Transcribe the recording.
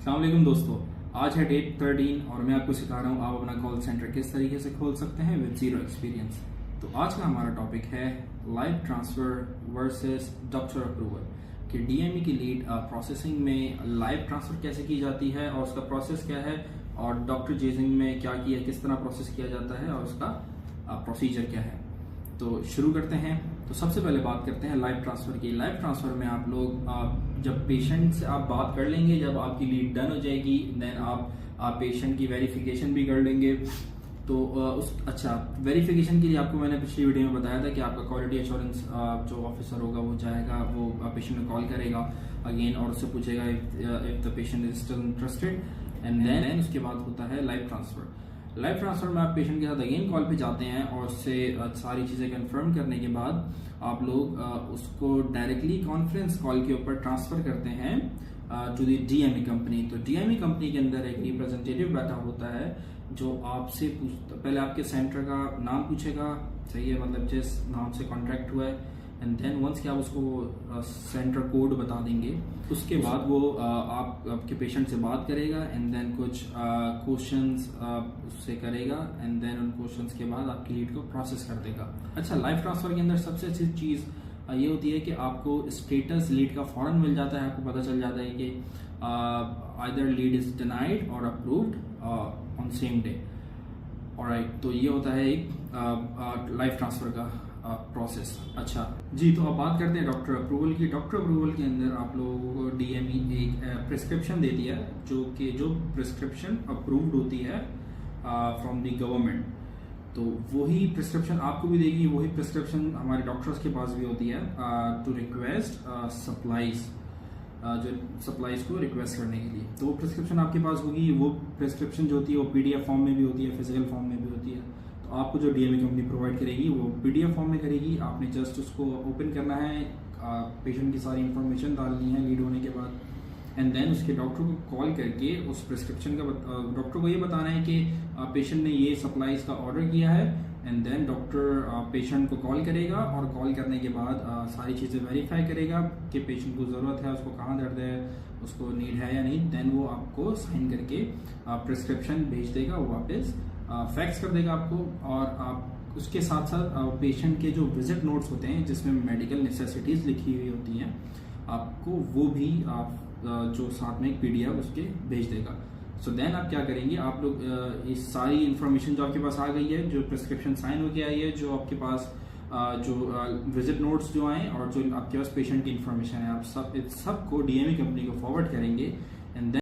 अस्सलाम वालेकुम दोस्तों, आज है डेट 13 और मैं आपको सिखा रहा हूँ आप अपना कॉल सेंटर किस तरीके से खोल सकते हैं विद जीरो एक्सपीरियंस। तो आज का हमारा टॉपिक है live transfer versus doctor approval कि डीएमई की लीड प्रोसेसिंग में लाइव ट्रांसफर कैसे की जाती है और उसका प्रोसेस क्या है और डॉक्टर जेजिंग में क्या किया, किस तरह प्रोसेस किया जाता है और उसका प्रोसीजर क्या है। तो शुरू करते हैं। तो सबसे पहले बात करते हैं लाइव ट्रांसफर की। लाइव ट्रांसफर में आप लोग जब पेशेंट से आप बात कर लेंगे, जब आपकी लीड डन हो जाएगी, देन आप पेशेंट की वेरिफिकेशन भी कर लेंगे। तो वेरिफिकेशन के लिए आपको मैंने पिछली वीडियो में बताया था कि आपका क्वालिटी एश्योरेंस जो ऑफिसर होगा वो जाएगा, वो पेशेंट में कॉल करेगा अगेन और उससे पूछेगा if the patient is still interested and then उसके बाद होता है लाइव ट्रांसफर। लाइव ट्रांसफर में आप पेशेंट के साथ अगेन कॉल पे जाते हैं और उससे सारी चीज़ें कंफर्म करने के बाद आप लोग उसको डायरेक्टली कॉन्फ्रेंस कॉल के ऊपर ट्रांसफर करते हैं टू दी डीएमई कंपनी। तो डीएमई कंपनी के अंदर एक रिप्रेजेंटेटिव बैठा होता है जो आपसे पहले आपके सेंटर का नाम पूछेगा, सही है, मतलब जिस नाम से कॉन्ट्रैक्ट हुआ है, एंड देन वंस कि आप उसको सेंटर कोड बता देंगे उसके बाद वो आपके पेशेंट से बात करेगा एंड देन कुछ क्वेश्चंस उससे करेगा एंड देन उन क्वेश्चंस के बाद आपकी लीड को प्रोसेस कर देगा। अच्छा, लाइव ट्रांसफर के अंदर सबसे अच्छी चीज़ ये होती है कि आपको स्टेटस लीड का फौरन मिल जाता है, आपको पता चल जाता है कि आइदर लीड इज डिनाइड और approved on same day. Alright, तो ये होता है एक लाइव ट्रांसफर का प्रोसेस। अच्छा जी, तो अब बात करते हैं डॉक्टर अप्रूवल की। डॉक्टर अप्रूवल के अंदर आप लोगों को डीएमई एक प्रिस्क्रिप्शन देती है जो प्रिस्क्रिप्शन अप्रूव्ड होती है फ्रॉम द गवर्नमेंट। तो वही प्रिस्क्रिप्शन आपको भी देगी, वही प्रिस्क्रिप्शन हमारे डॉक्टर्स के पास भी होती है टू रिक्वेस्ट सप्लाईज, जो सप्लाईज को रिक्वेस्ट करने के लिए। तो वो प्रिस्क्रिप्शन आपके पास होगी। वो प्रिस्क्रिप्शन जो होती है वो पीडीएफ फॉर्म में भी होती है, फिजिकल फॉर्म में भी होती है। तो आपको जो डीएमई कंपनी प्रोवाइड करेगी वो पीडीएफ फॉर्म में करेगी। आपने जस्ट उसको ओपन करना है, पेशेंट की सारी इंफॉर्मेशन डालनी है लीड होने के बाद, एंड देन उसके डॉक्टर को कॉल करके उस प्रिस्क्रिप्शन का डॉक्टर को ये बताना है कि पेशेंट ने ये सप्लाईज का ऑर्डर किया है, एंड देन डॉक्टर पेशेंट को कॉल करेगा और कॉल करने के बाद सारी चीज़ें वेरीफाई करेगा कि पेशेंट को ज़रूरत है, उसको कहाँ दर्द है, उसको नीड है या नहीं। देन वो आपको साइन करके प्रिस्क्रिप्शन भेज देगा, वो वापस फैक्स कर देगा आपको। और आप उसके साथ साथ पेशेंट के जो विजिट नोट्स होते हैं जिसमें मेडिकल नेसेसिटीज़ लिखी हुई होती हैं, आपको वो भी आप जो साथ में एक पीडीएफ उसके भेज देगा। सो देन आप क्या करेंगे, आप लोग इस सारी इन्फॉर्मेशन जो आपके पास आ गई है, जो प्रिस्क्रिप्शन साइन होके आई है, जो आपके पास जो विजिट नोट्स जो आए और जो आपके पास पेशेंट की इन्फॉर्मेशन है, आप सबको डीएमई कंपनी को फॉरवर्ड करेंगे एंड